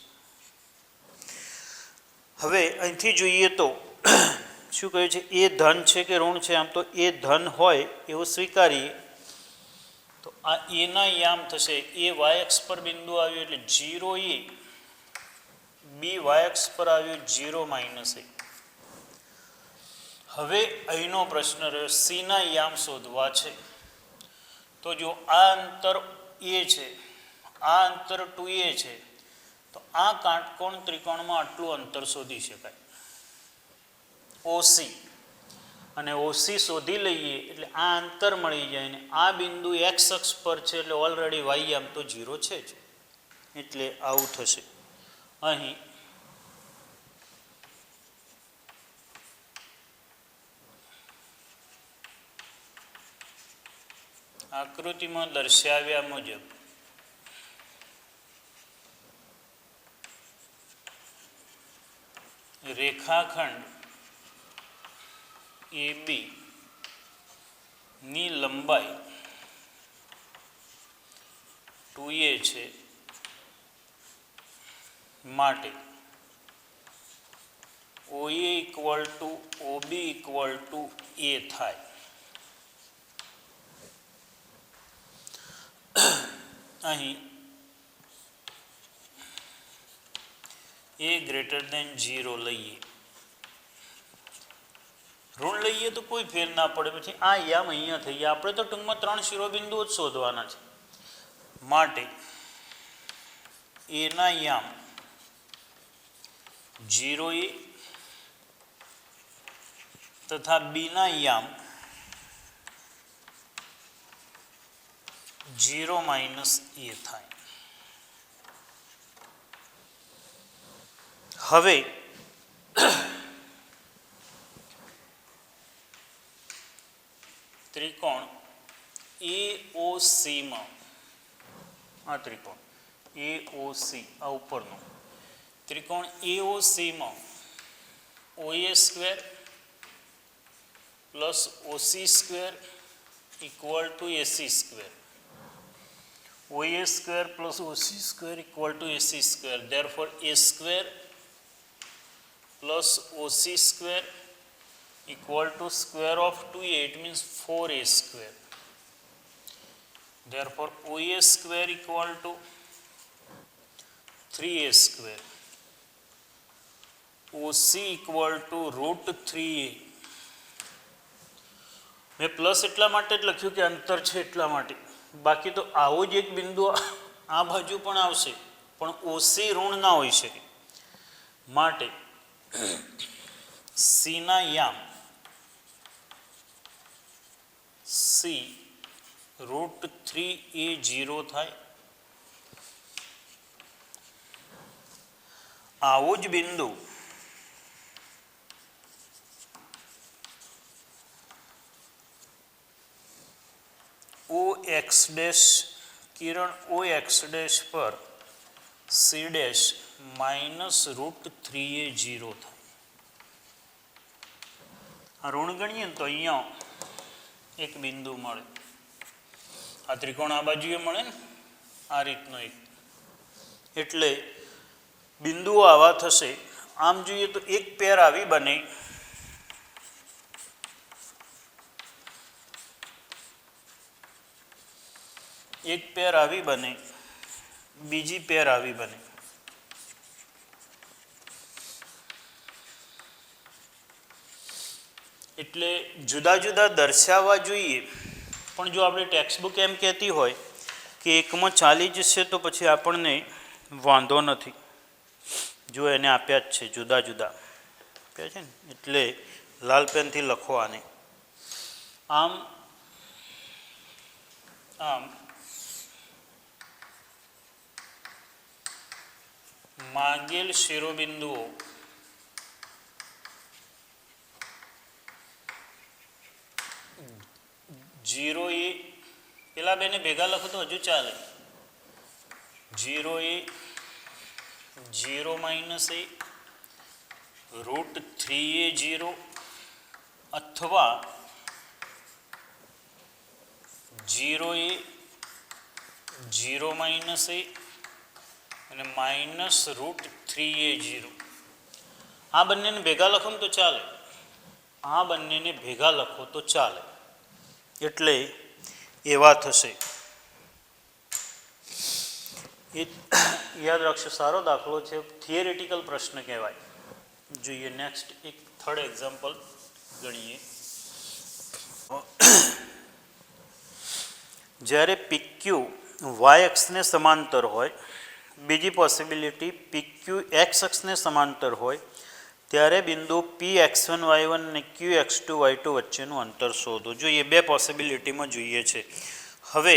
હવે અહીંથી જોઈએ તો શું કહ્યું છે? એ ધન છે કે ઋણ છે? આમ તો એ ધન હોય એવું સ્વીકારીએ તો આ એના યામ થશે. એ વાય અક્ષ પર બિંદુ આવ્યું એટલે 0a, બી વાય અક્ષ પર આવ્યું 0 - a. હવે અહીંનો પ્રશ્ન રહ્યો, સીના યામ શોધવા છે. તો જો આ અંતર એ છે, આ અંતર 2a છે, તો આ કાટકોણ ત્રિકોણમાં આટલું અંતર શોધી શકાય, OC. અને OC શોધી લઈએ એટલે આ અંતર મળી જાય. ને આ બિંદુ એક્સ અક્ષ પર છે એટલે ઓલરેડી વાય યામ તો 0 છે જ. એટલે આવું થશે. અહીં આકૃતિમાં દર્શાવ્યા મુજબ રેખાખંડ AB ની લંબાઈ 2a છે માટે OA = OB = A થાય. અહીં a > 0 લઈએ. ઋણ લઈએ તો કોઈ ફેર ના પડે. પછી આ યામ અહીંયા થઈ ગયા. આપણે તો ટૂંકમાં 3 શિરોબિંદુઓ જ શોધવાના છે. માટે એના યામ 0a તથા બીના યામ 0 માઇનસ એ થાય. હવે ત્રિકોણ એઓસીમાં આ ત્રિકોણ એઓસી આ ઉપરનો ત્રિકોણ એઓસીમાં OA square plus OC square equal to AC square. OA square plus OC square equal to AC square. Therefore A square plus OC square equal to square of 2a, it means 4a square. Therefore OA square equal to 3a square. OC equal to root 3a. મેં plus એટલા માટે જ લખ્યું કે અંતર છે એટલા માટે, બાકી તો આવો જ એક બિંદુ આ બાજુ પણ આવશે પણ ઓસી ઋણ ના હોઈ શકે. માટે સીના યામ સી રૂટ 3a0 થાય. આવું જ બિંદુ ઓ એક્સ ડેશ કિરણ ઓ એક્સ ડેશ પર C dash minus route 3a0 થાય. આ ઋણ ગણીએ ને તો અહીંયા એક બિંદુ મળે. આ ત્રિકોણ આ બાજુએ મળે ને આ રીતનો એક, એટલે બિંદુઓ આવા થશે. આમ જોઈએ તો એક પેર આવી બને, એક પેર આવી બને, બીજી પેર આવી બને. એટલે જુદા જુદા દર્શાવવા જોઈએ, પણ જો આપણે ટેક્સ્ટબુક એમ કહેતી હોય કે એકમાં ચાલી જશે તો પછી આપણને વાંધો નથી. જો એને આપ્યા જ છે જુદા જુદા આપ્યા છે ને, એટલે લાલ પેનથી લખો આને. આમ આમ માગેલ શિરોબિંદુઓ જીરો એ પેલા બેને ભેગા લખો તો હજુ ચાલે. 0a 0 માઇનસ એ રૂટ 3a0 અથવા 0a 0 માઇનસ એ અને માઇનસ રૂટ 3a0. આ બંનેને ભેગા લખો ને તો ચાલે, આ બંનેને ભેગા લખો તો ચાલે. એટલે એવા થશે. એ યાદ રાખશો. સારો દાખલો છે, થિયરેટિકલ પ્રશ્ન કહેવાય. જોઈએ નેક્સ્ટ એક થર્ડ એક્ઝામ્પલ ગણીએ. જ્યારે PQ વાય અક્ષને સમાંતર હોય, બીજી પોસિબિલિટી PQ એક્સ અક્ષને સમાંતર હોય, ત્યારે બિંદુ Px1 y1 અને Qx2 y2 વચ્ચેનું અંતર શોધો. જોઈએ બે પોસિબિલિટીમાં જોઈએ છે. હવે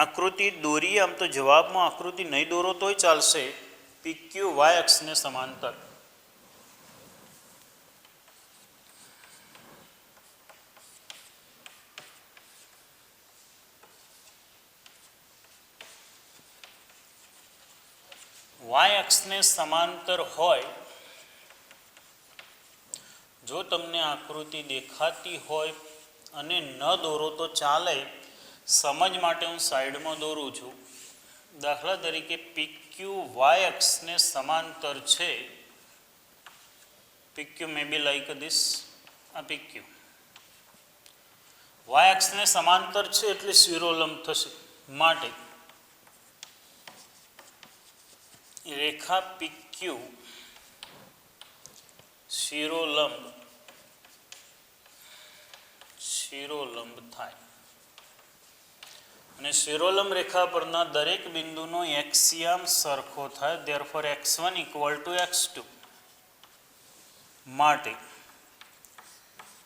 આકૃતિ દોરીએ, આમ તો જવાબમાં આકૃતિ નહીં દોરો તોય ચાલશે. PQ y અક્ષને સમાંતર વાય અક્ષને સમાંતર હોય, જો તમને આકૃતિ દેખાતી હોય અને ન દોરો તો ચાલે, સમજ માટે હું સાઈડમાં દોરું છું. દાખલા તરીકે PQ વાય અક્ષને સમાંતર છે. PQ may be like this. આ PQ વાય અક્ષને સમાંતર છે એટલે શિરોલંબ થશે. માટે રેખા PQ શિરોલંબ થાય. અને શિરોલંબ રેખા પરના દરેક બિંદુનો એક્સિયામ સરખો થાય. Therefore x1 equal to x2. માટે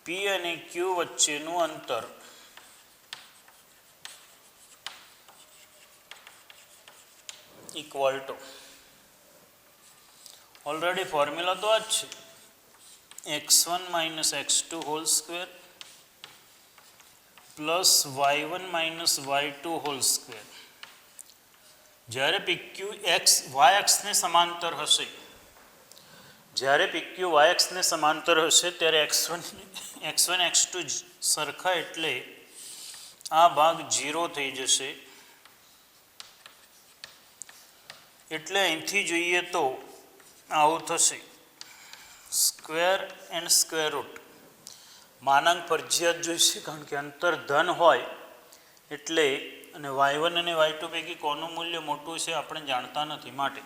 P અને Q વચ્ચેનું અંતર ઇક્વલ ટુ ઓલરેડી ફોર્મ્યુલા તો આ જ છે x1 minus x2 whole square plus y1 minus y2 whole square. જ્યારે PQ x y અક્ષને સમાંતર હશે ત્યારે x1 x2 સરખા એટલે આ ભાગ 0 થઈ જશે. એટલે અહીંથી જોઈએ તો આવું થશે સ્ક્વેર એન્ડ સ્ક્વેર રૂટ. માનાંક ફરજિયાત જોઈશે કારણ કે અંતર ધન હોય એટલે, અને y1 અને y2 પૈકી કોનું મૂલ્ય મોટું છે આપણે જાણતા નથી, માટે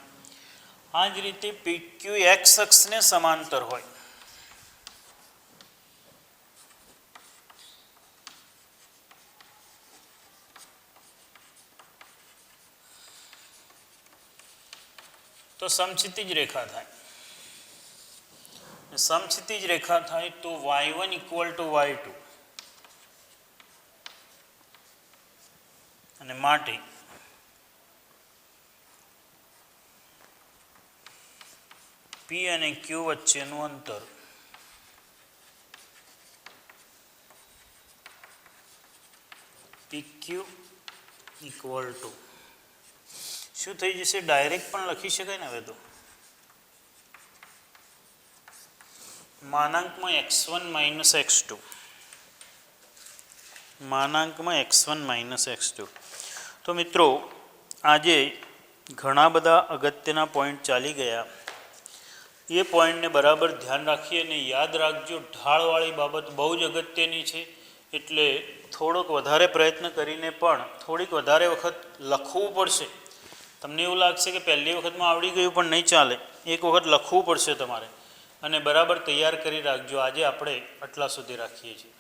આ જ રીતે PQ x અક્ષને સમાંતર હોય તો સમક્ષિતિજ રેખા થાય. સમક્ષિતિજ રેખા થાય તો y1 ઇક્વલ ટુ y2 અને માટે P અને Q વચ્ચેનું અંતર PQ ઇક્વલ ટુ શું થઈ જશે? ડાયરેક્ટ પણ લખી શકાય ને હવે તો, માનાંકમાં x1 માઇનસ x2 તો મિત્રો આજે ઘણા બધા અગત્યના પોઈન્ટ ચાલી ગયા. એ પોઈન્ટને બરાબર ધ્યાન રાખીએ અને યાદ રાખજો. ઢાળવાળી બાબત બહુ જ અગત્યની છે એટલે થોડોક વધારે પ્રયત્ન કરીને પણ થોડીક વધારે વખત લખવું પડશે. તમને એવું લાગશે કે પહેલી વખતમાં આવડી ગયું, પણ નહીં ચાલે. એક વખત લખવું પડશે તમારે અને બરાબર તૈયાર કરી રાખજો. આજે આપણે આટલા સુધી રાખીએ છીએ.